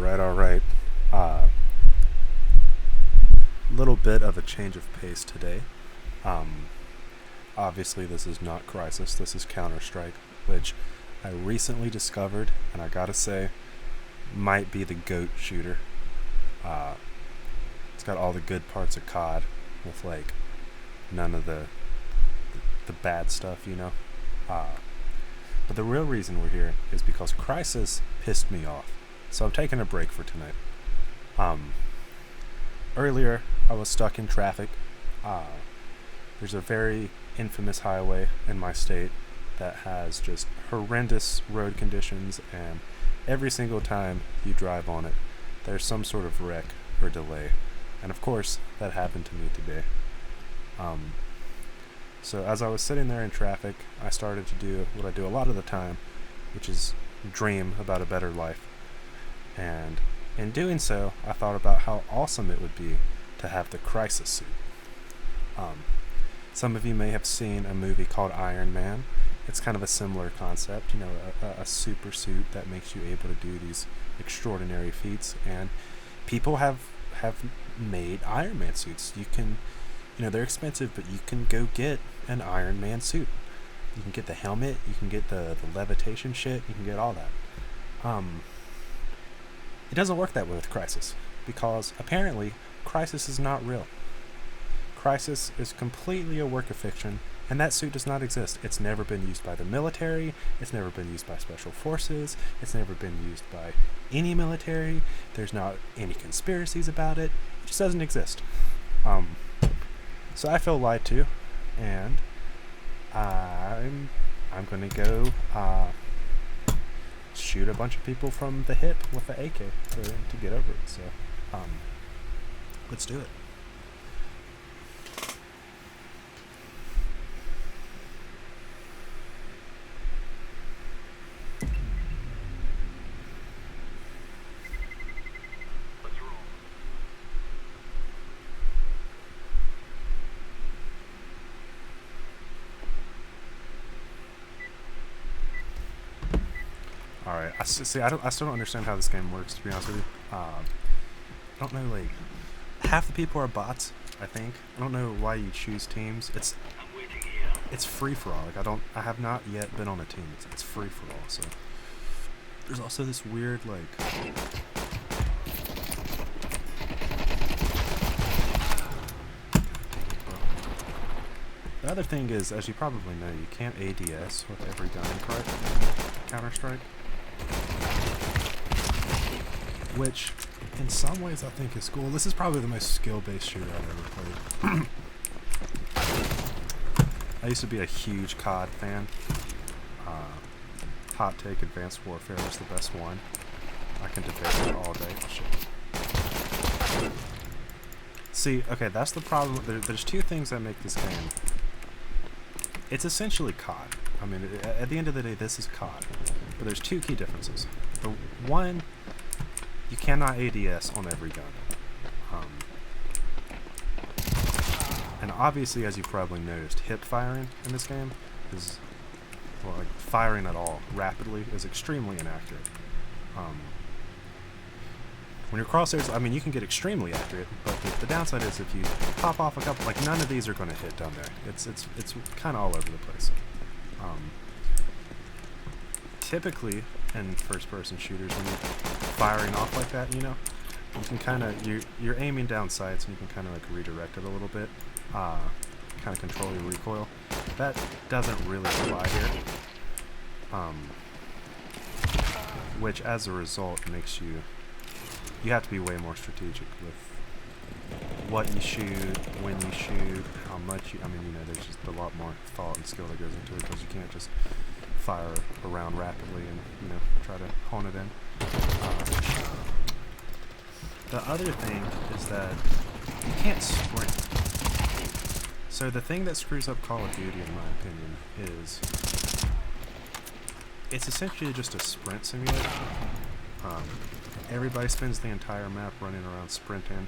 Alright. Little bit of a change of pace today. Um, Obviously, this is not CRYSIS, this is Counter-Strike, which I recently discovered, and I gotta say, might be the GOAT shooter. Uh, it's got all the good parts of COD, with, like, none of the bad stuff, you know? But the real reason we're here is because CRYSIS pissed me off. So I'm taking a break for tonight. Earlier, I was stuck in traffic. There's a very infamous highway in my state that has just horrendous road conditions, and every single time you drive on it, there's some sort of wreck or delay. And of course, that happened to me today. So as I was sitting there in traffic, I started to do what I do a lot of the time, which is dream about a better life. And in doing so, I thought about how awesome it would be to have the CRYSIS suit. Some of you may have seen a movie called Iron Man. It's kind of a similar concept, you know, a super suit that makes you able to do these extraordinary feats. And people have made Iron Man suits. You can, they're expensive, but you can go get an Iron Man suit. You can get the helmet, you can get the levitation shit, you can get all that. It doesn't work that way with CRYSIS, because apparently CRYSIS is not real. CRYSIS is completely a work of fiction, and that suit does not exist. It's never been used by the military, it's never been used by special forces, it's never been used by any military, there's not any conspiracies about it, it just doesn't exist. So I feel lied to, and I'm gonna go shoot a bunch of people from the hip with the AK to get over it. So let's do it. Alright, I still don't understand how this game works, to be honest with you. I don't know, like, half the people are bots, I think. I don't know why you choose teams. It's free-for-all. Like, I have not yet been on a team. It's free-for-all, so. There's also this weird, like... The other thing is, as you probably know, you can't ADS with every gun in Counter-Strike. Which, in some ways, I think is cool. This is probably the most skill-based shooter I've ever played. I used to be a huge COD fan. Hot take, Advanced Warfare is the best one. I can debate it all day. Shit. See, okay, that's the problem. There's two things that make this game. It's essentially COD. I mean, at the end of the day, this is COD. But there's two key differences. The one, you cannot ADS on every gun. And obviously, as you've probably noticed, hip firing in this game is, well, like, firing at all rapidly is extremely inaccurate. When your crosshairs, I mean, you can get extremely accurate, but the downside is if you pop off a couple, like, none of these are going to hit down there. It's kind of all over the place. Typically, in first-person shooters, when you're firing off like that, you can kind of, you're aiming down sights, and you can kind of, like, redirect it a little bit, kind of control your recoil. That doesn't really apply here, which, as a result, makes you have to be way more strategic with what you shoot, when you shoot, how much you, there's just a lot more thought and skill that goes into it, because you can't just fire around rapidly and, try to hone it in. The other thing is that you can't sprint. So the thing that screws up Call of Duty, in my opinion, is it's essentially just a sprint simulation. Everybody spends the entire map running around sprinting,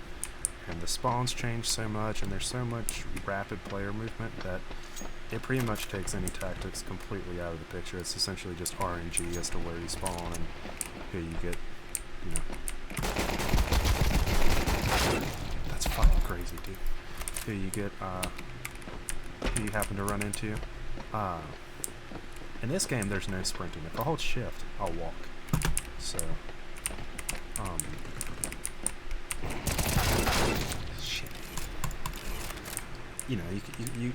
and the spawns change so much, and there's so much rapid player movement that it pretty much takes any tactics completely out of the picture. It's essentially just RNG as to where you spawn and who you get, crazy, dude. Who you get, who you happen to run into. In this game, there's no sprinting. If I hold shift, I'll walk. So, shit. You know,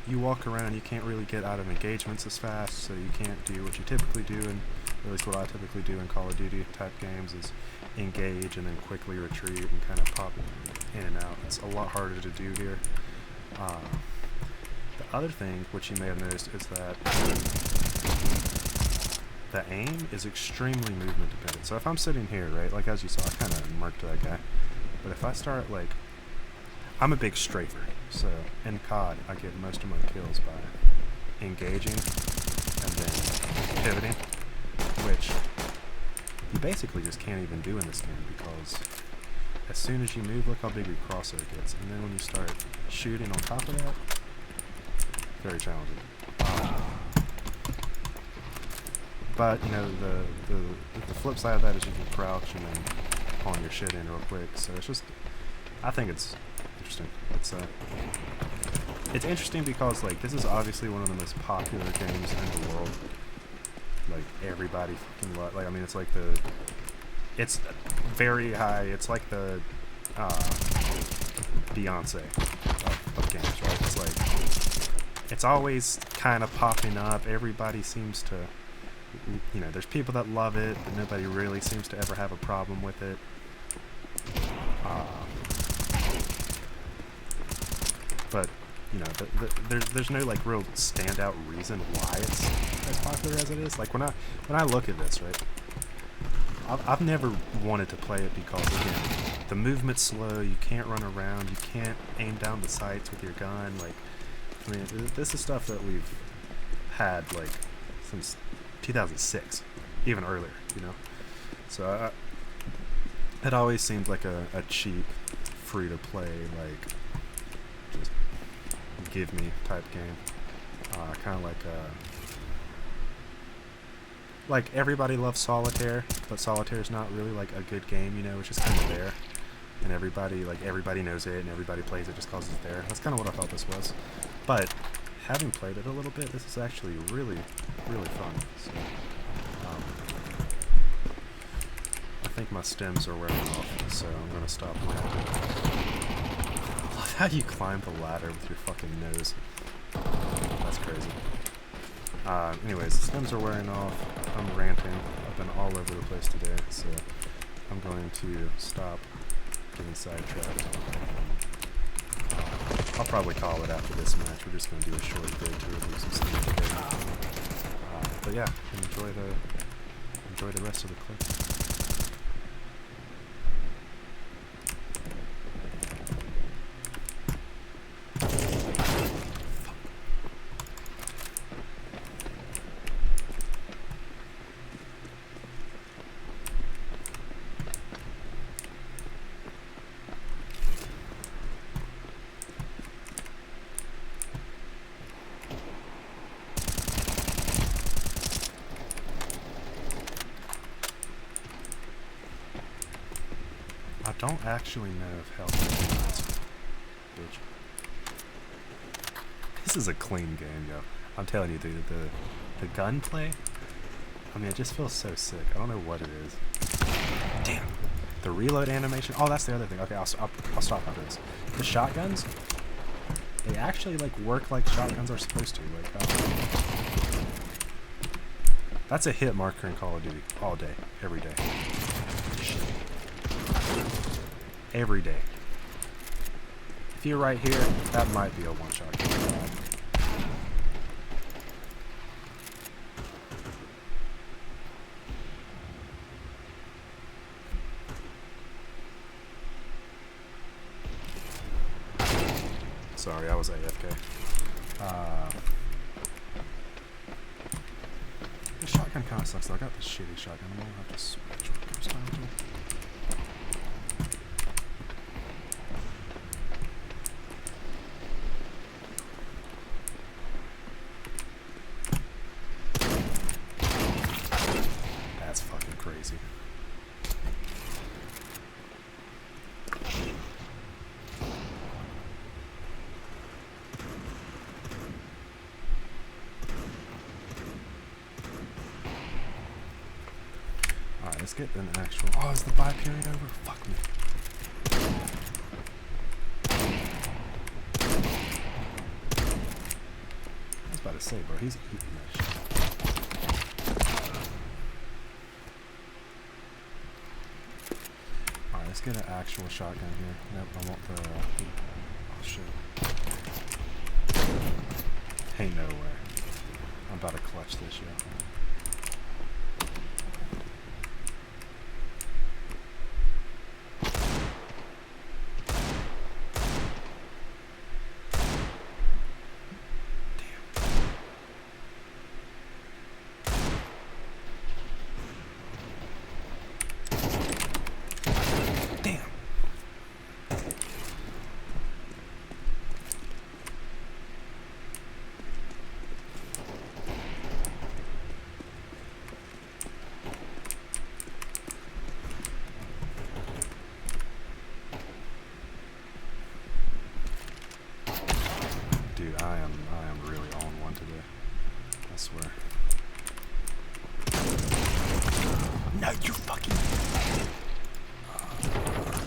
you walk around, you can't really get out of engagements as fast, so you can't do what you typically do, and at least what I typically do in Call of Duty type games is engage and then quickly retreat and kind of pop in and out. It's a lot harder to do here. The other thing, which you may have noticed, is that the aim is extremely movement dependent. So if I'm sitting here, right, like as you saw, I kind of murked that guy. But if I start, like, I'm a big strafer, so in COD, I get most of my kills by engaging and then pivoting, which you basically just can't even do in this game because as soon as you move, look how big your crosshair gets, and then when you start shooting on top of that, very challenging. But, you know, the flip side of that is you can crouch and then pawn your shit in real quick, so it's just, I think it's interesting. It's interesting because, like, this is obviously one of the most popular games in the world. Like, everybody fucking like, I mean, it's like it's very high, it's like the, Beyonce of games, right? It's like, it's always kind of popping up, everybody seems to, you know, there's people that love it, but nobody really seems to ever have a problem with it. But, you know, there's no, like, real standout reason why it's as popular as it is. Like, when I look at this, right, I've never wanted to play it because, again, the movement's slow, you can't run around, you can't aim down the sights with your gun. Like, I mean, this is stuff that we've had, like, since 2006, even earlier, you know? So, it always seemed like a cheap, free-to-play, like, just give me type game. Kind of like everybody loves Solitaire, but Solitaire is not really like a good game, you know, it's just kind of there. And everybody knows it and everybody plays it just cause it's there. That's kind of what I felt this was. But having played it a little bit, this is actually really, really fun. So, I think my stems are wearing off, so I'm going to stop ranting. I love how you climb the ladder with your fucking nose. That's crazy. Anyways, the stems are wearing off. I'm ranting. I've been all over the place today, so I'm going to stop getting sidetracked. I'll probably call it after this match. We're just going to do a short vid to review some steam today. But yeah, enjoy the rest of the clip. I don't actually know if health is bitch. This is a clean game, yo. I'm telling you, dude, the gunplay, I mean, it just feels so sick. I don't know what it is. Damn. The reload animation. Oh, that's the other thing. Okay, I'll stop after this. The shotguns, they actually, like, work like shotguns are supposed to. Like, that's a hit marker in Call of Duty all day, every day. Every day. If you're right here, that might be a one-shot kill. Sorry, I was AFK. The shotgun kind of sucks though. I got the shitty shotgun. I'm gonna have to switch when it comes time to. That's fucking crazy. let's get an actual... Oh, is the buy period over? Fuck me. I was about to say, bro, he's eating that shit. Alright, let's get an actual shotgun here. Nope, I want the... oh, shit. Ain't no way. I'm about to clutch this, yo. Dude, I am really on one today. I swear. No, you fucking...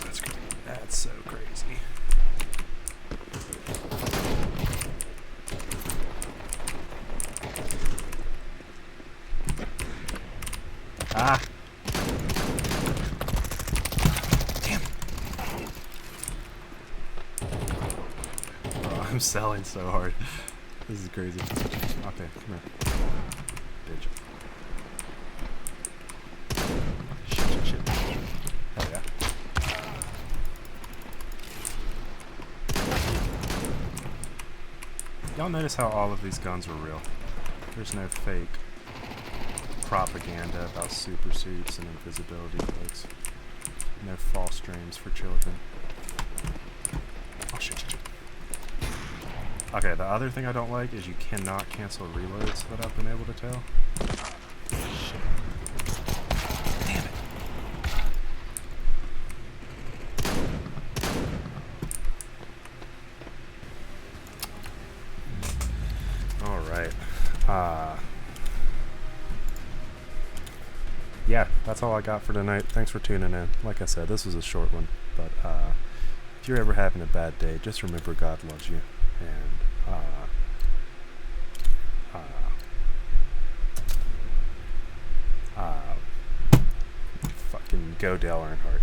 that's crazy. That's so crazy. Ah! I'm selling so hard. This is crazy. Okay, come here. Bitch. Shit. Hell yeah. Y'all notice how all of these guns are real? There's no fake propaganda about super suits and invisibility cloaks. No false dreams for children. Oh shit. Okay, the other thing I don't like is you cannot cancel reloads that I've been able to tell. Shit. Damn it. Alright. Yeah, that's all I got for tonight. Thanks for tuning in. Like I said, this was a short one, but if you're ever having a bad day, just remember God loves you. And fucking go Dale Earnhardt.